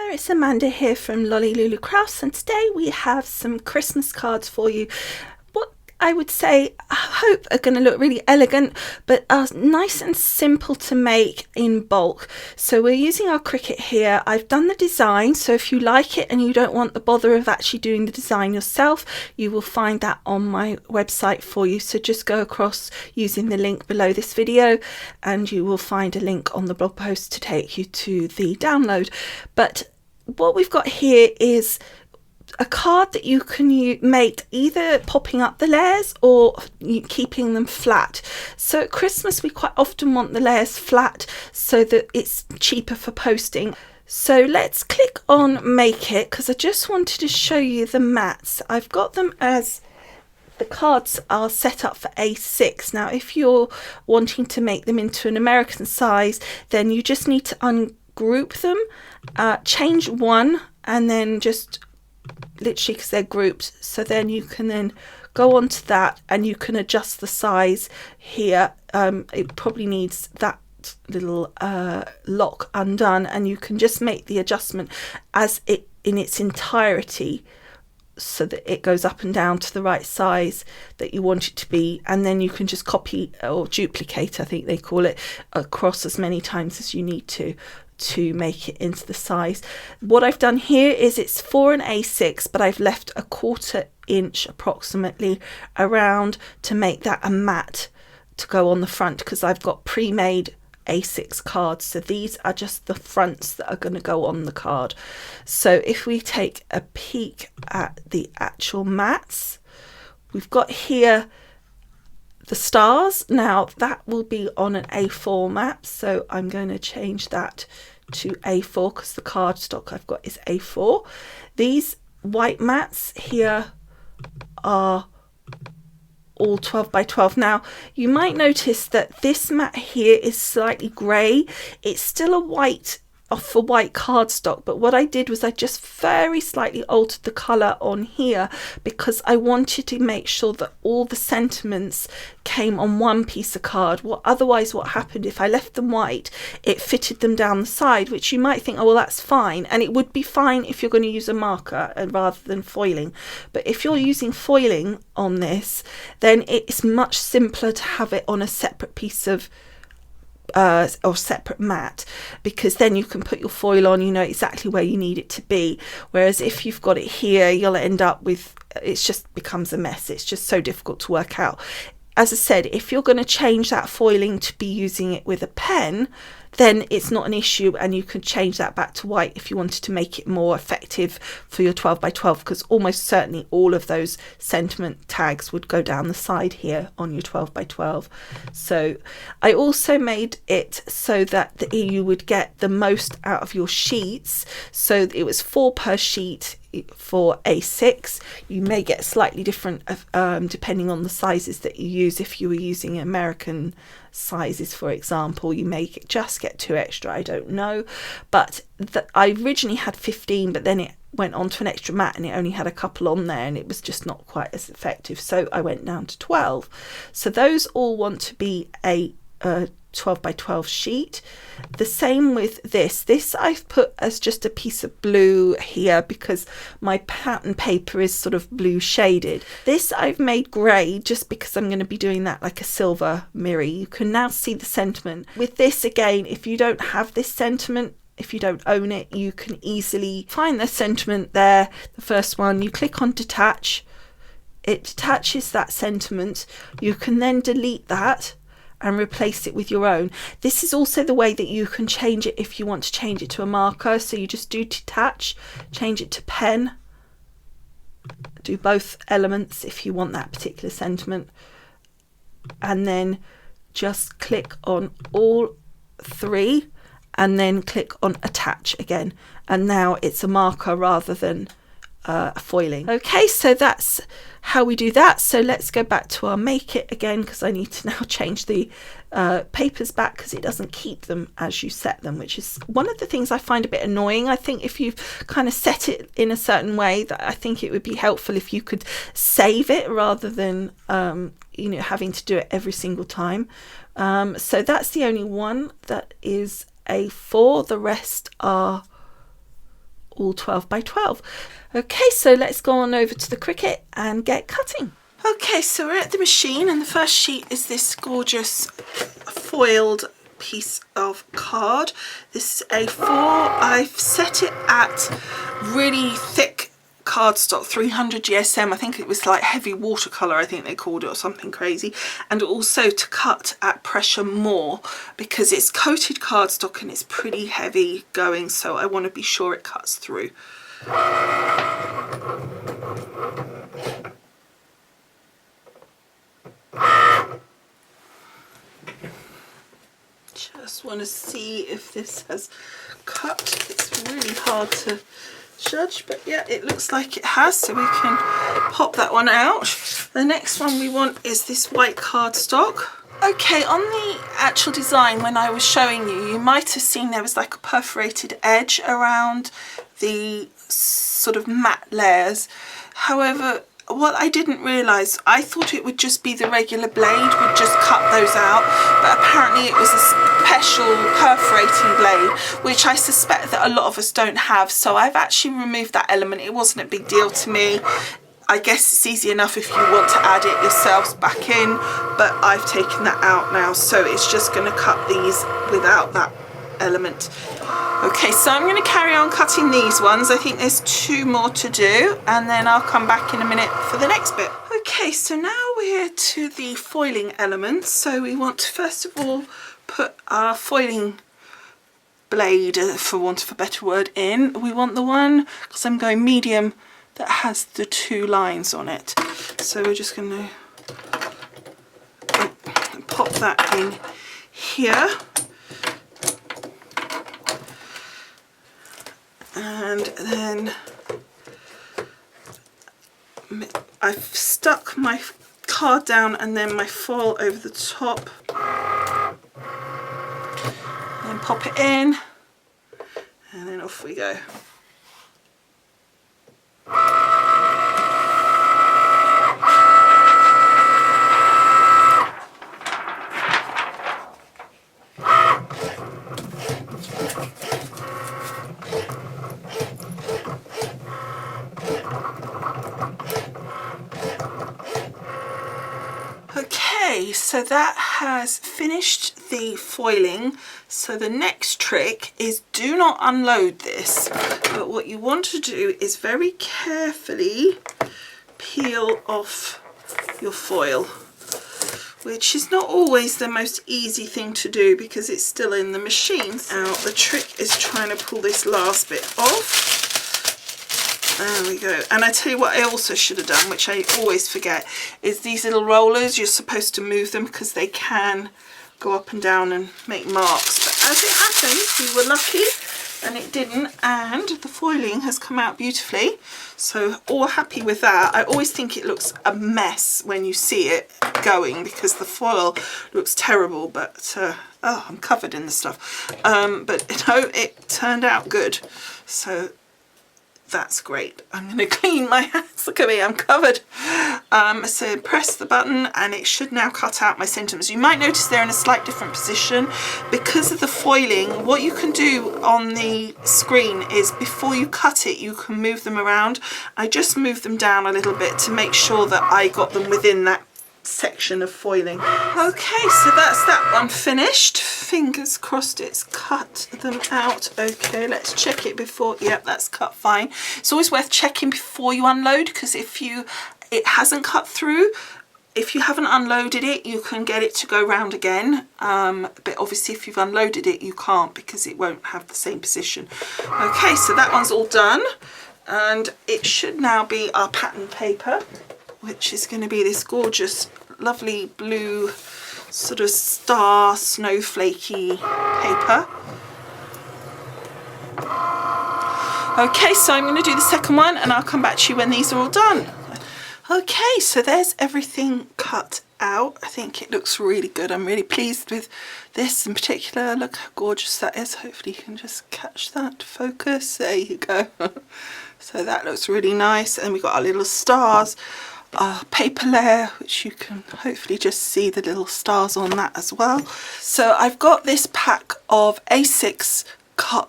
there, it's Amanda here from Lolli Lulu Crafts, and today we have some Christmas cards for you. What I would say, I hope are going to look really elegant, but are nice and simple to make in bulk. So we're using our Cricut here. I've done the design, so if you like it and you don't want the bother of actually doing the design yourself, you will find that on my website for you. So just go across using the link below this video and you will find a link on the blog post to take you to the download. But what we've got here is a card that you can make either popping up the layers or keeping them flat. So at Christmas we quite often want the layers flat so that it's cheaper for posting. So let's click on make it, because I just wanted to show you the mats. I've got them as the cards are set up for A6. Now if you're wanting to make them into an American size, then you just need to ungroup them, change one, and then just literally, because they're grouped, so then you can then go on to that and you can adjust the size here. It probably needs that little lock undone, and you can just make the adjustment as it in its entirety so that it goes up and down to the right size that you want it to be, and then you can just copy or duplicate, I think they call it, across as many times as you need to make it into the size. What I've done here is it's for an A6, but I've left a 1/4 inch approximately around to make that a mat to go on the front, because I've got pre-made A6 cards, so these are just the fronts that are going to go on the card. So if we take a peek at the actual mats, we've got here the stars. Now that will be on an A4 mat, so I'm going to change that to A4 because the cardstock I've got is A4. These white mats here are all 12 by 12. Now you might notice that this mat here is slightly grey. It's still a white for white cardstock, but what I did was I just very slightly altered the colour on here because I wanted to make sure that all the sentiments came on one piece of card. Otherwise what happened, if I left them white, it fitted them down the side, which you might think, oh well, that's fine, and it would be fine if you're going to use a marker rather than foiling. But if you're using foiling on this, then it's much simpler to have it on a separate piece of or separate mat, because then you can put your foil on, you know exactly where you need it to be. Whereas if you've got it here, you'll end up with, it just becomes a mess. It's just so difficult to work out. As I said, if you're going to change that foiling to be using it with a pen, then it's not an issue, and you can change that back to white if you wanted to make it more effective for your 12 by 12, because almost certainly all of those sentiment tags would go down the side here on your 12 by 12. So I also made it so that you would get the most out of your sheets. So it was 4 per sheet for A6. You may get slightly different depending on the sizes that you use. If you were using American sizes, for example, you may just get 2 extra, I don't know. But I originally had 15, but then it went on to an extra mat and it only had a couple on there and it was just not quite as effective, so I went down to 12. So those all want to be a 12 by 12 sheet. The same with this I've put as just a piece of blue here because my pattern paper is sort of blue shaded. This I've made grey just because I'm going to be doing that like a silver mirror. You can now see the sentiment. With this, again, if you don't have this sentiment, if you don't own it, you can easily find the sentiment there. The first one, you click on detach, it detaches that sentiment. You can then delete that and replace it with your own. This is also the way that you can change it if you want to change it to a marker. So you just do detach, change it to pen, do both elements if you want that particular sentiment, and then just click on all 3 and then click on attach again, and now it's a marker rather than foiling. Okay, so that's how we do that. So let's go back to our make it again, because I need to now change the papers back because it doesn't keep them as you set them, which is one of the things I find a bit annoying. I think if you've kind of set it in a certain way, that I think it would be helpful if you could save it rather than you know, having to do it every single time. So that's the only one that is A4. The rest are all 12 by 12. Okay, so let's go on over to the Cricut and get cutting. Okay, so we're at the machine, and the first sheet is this gorgeous foiled piece of card. This is A4. I've set it at really thick cardstock, 300 GSM. I think it was like heavy watercolor, I think they called it, or something crazy. And also to cut at pressure more, because it's coated cardstock and it's pretty heavy going, so I want to be sure it cuts through. Just want to see if this has cut. It's really hard to judge, but yeah, it looks like it has, so we can pop that one out. The next one we want is this white cardstock. Okay, on the actual design, when I was showing you, you might have seen there was like a perforated edge around the sort of matte layers. However, what I didn't realise, I thought it would just be the regular blade would just cut those out, but apparently it was a special perforating blade, which I suspect that a lot of us don't have, so I've actually removed that element. It wasn't a big deal to me. I guess it's easy enough if you want to add it yourselves back in, but I've taken that out now, so it's just going to cut these without that element. Okay, so I'm going to carry on cutting these ones. I think there's 2 more to do, and then I'll come back in a minute for the next bit. Okay, so now we're to the foiling elements. So we want to first of all put our foiling blade, for want of a better word, in. We want the one, because I'm going medium, that has the 2 lines on it. So we're just going to pop that in here. And then I've stuck my card down and then my foil over the top. And pop it in, and then off we go. Okay, so that has finished the foiling. So the next trick is do not unload this, but what you want to do is very carefully peel off your foil, which is not always the most easy thing to do because it's still in the machine. Now the trick is trying to pull this last bit off. There we go. And I tell you what I also should have done, which I always forget, is these little rollers, you're supposed to move them because they can go up and down and make marks. But as it happens, we were lucky and it didn't, and the foiling has come out beautifully. So all happy with that. I always think it looks a mess when you see it going because the foil looks terrible, but oh, I'm covered in the stuff. But no, it turned out good. So that's great. I'm going to clean my hands. Look at me, I'm covered. So press the button and it should now cut out my symptoms. You might notice they're in a slight different position because of the foiling. What you can do on the screen is before you cut it, you can move them around. I just moved them down a little bit to make sure that I got them within that section of foiling. Okay, so that's that one finished. Fingers crossed it's cut them out. Okay, let's check it before. Yep, that's cut fine. It's always worth checking before you unload because if it hasn't cut through, if you haven't unloaded it, you can get it to go round again. But obviously if you've unloaded it, you can't because it won't have the same position. Okay, so that one's all done. And it should now be our pattern paper, which is going to be this gorgeous, lovely blue sort of star snowflakey paper. Okay, so I'm going to do the second one and I'll come back to you when these are all done. Okay, so there's everything cut out. I think it looks really good. I'm really pleased with this in particular. Look how gorgeous that is. Hopefully you can just catch that focus. There you go. So that looks really nice. And we've got our little stars. Paper layer, which you can hopefully just see the little stars on that as well. So I've got this pack of A6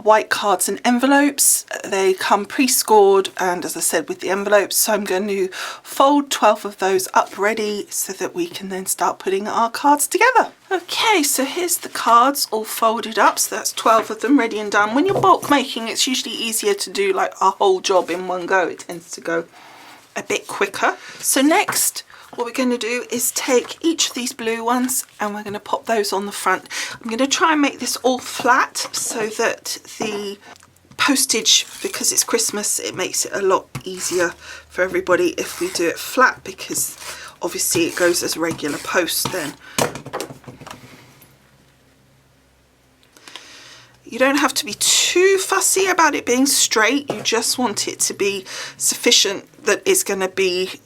white cards and envelopes. They come pre-scored, and as I said, with the envelopes, so I'm going to fold 12 of those up ready so that we can then start putting our cards together. Okay, so here's the cards all folded up, so that's 12 of them ready and done. When you're bulk making, it's usually easier to do like a whole job in one go. It tends to go a bit quicker. So next, what we're going to do is take each of these blue ones and we're going to pop those on the front. I'm going to try and make this all flat so that the postage, because it's Christmas, it makes it a lot easier for everybody if we do it flat, because obviously it goes as regular post then. You don't have to be too fussy about it being straight, you just want it to be sufficient that it's going to be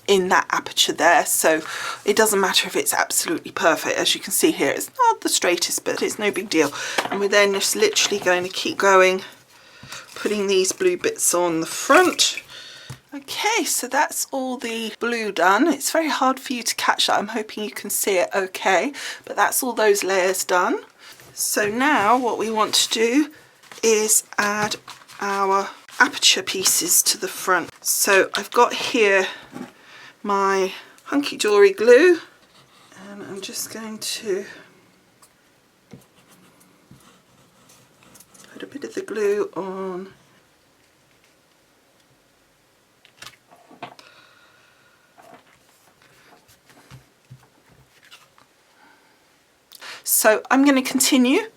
in that aperture there, so it doesn't matter if it's absolutely perfect. As you can see here, it's not the straightest, but it's no big deal. And we're then just literally going to keep going, putting these blue bits on the front. Okay, so that's all the blue done. It's very hard for you to catch that. I'm hoping you can see it okay, but that's all those layers done. So now what we want to do is add our aperture pieces to the front. So I've got here my hunky-dory glue, and I'm just going to put a bit of the glue on so I'm going to continue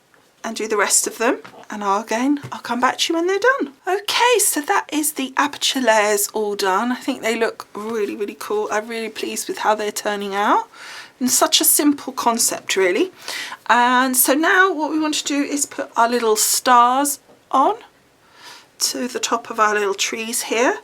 and do the rest of them, and I'll come back to you when they're done. Okay, so that is the aperture layers all done. I think they look really cool. I'm really pleased with how they're turning out, and such a simple concept really. And so now what we want to do is put our little stars on to the top of our little trees here.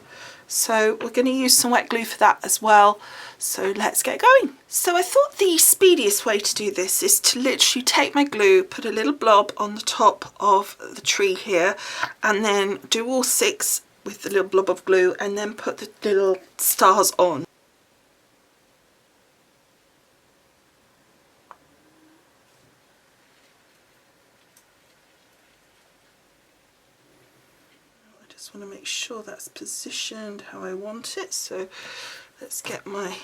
So we're going to use some wet glue for that as well. So let's get going. So I thought the speediest way to do this is to literally take my glue, put a little blob on the top of the tree here, and then do all 6 with the little blob of glue, and then put the little stars on. I just want to make sure that's positioned how I want it, so let's get my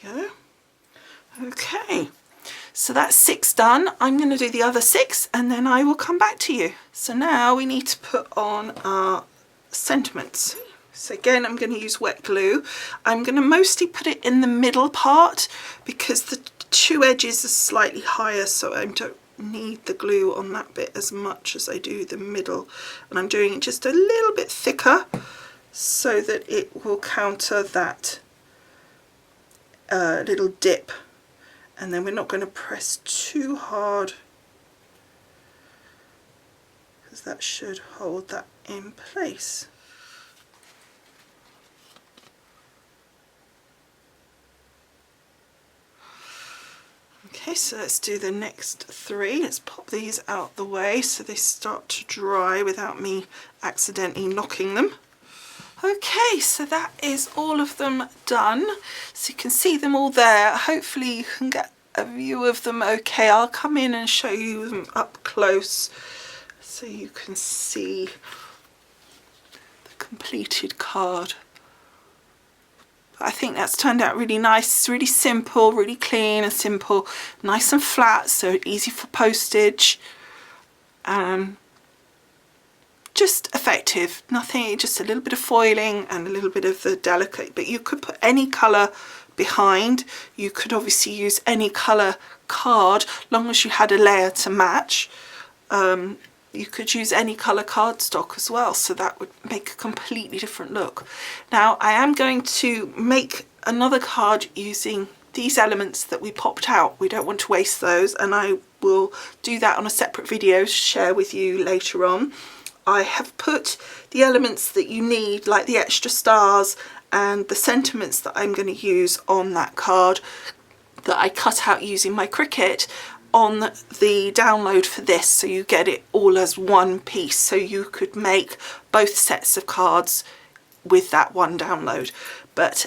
go. Okay, so that's 6 done. I'm going to do the other 6 and then I will come back to you. So now we need to put on our sentiments. So again, I'm going to use wet glue. I'm going to mostly put it in the middle part because the 2 edges are slightly higher, so I don't need the glue on that bit as much as I do the middle, and I'm doing it just a little bit thicker so that it will counter that little dip, and then we're not going to press too hard because that should hold that in place. Okay, so let's do the next 3. Let's pop these out the way so they start to dry without me accidentally knocking them. Okay, so that is all of them done. So you can see them all there. Hopefully you can get a view of them okay. I'll come in and show you them up close so you can see the completed card. I think that's turned out really nice. It's really simple, really clean and simple, nice and flat, so easy for postage. Just effective, nothing, just a little bit of foiling and a little bit of the delicate, but you could put any colour behind. You could obviously use any colour card, long as you had a layer to match. You could use any colour cardstock as well, so that would make a completely different look. Now I am going to make another card using these elements that we popped out. We don't want to waste those, and I will do that on a separate video to share with you later on. I have put the elements that you need, like the extra stars and the sentiments that I'm going to use on that card that I cut out using my Cricut, on the download for this, so you get it all as one piece, so you could make both sets of cards with that one download, but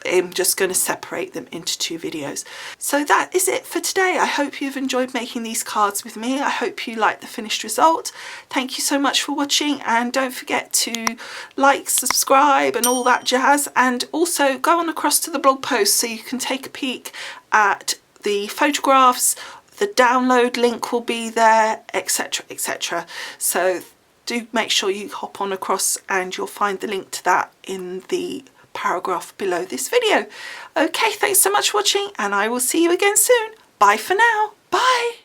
I'm just going to separate them into 2 videos. So that is it for today. I hope you've enjoyed making these cards with me. I hope you like the finished result. Thank you so much for watching, and don't forget to like, subscribe and all that jazz, and also go on across to the blog post so you can take a peek at the photographs. The download link will be there, etc, etc. So do make sure you hop on across, and you'll find the link to that in the paragraph below this video. Okay, thanks so much for watching, and I will see you again soon. Bye for now. Bye.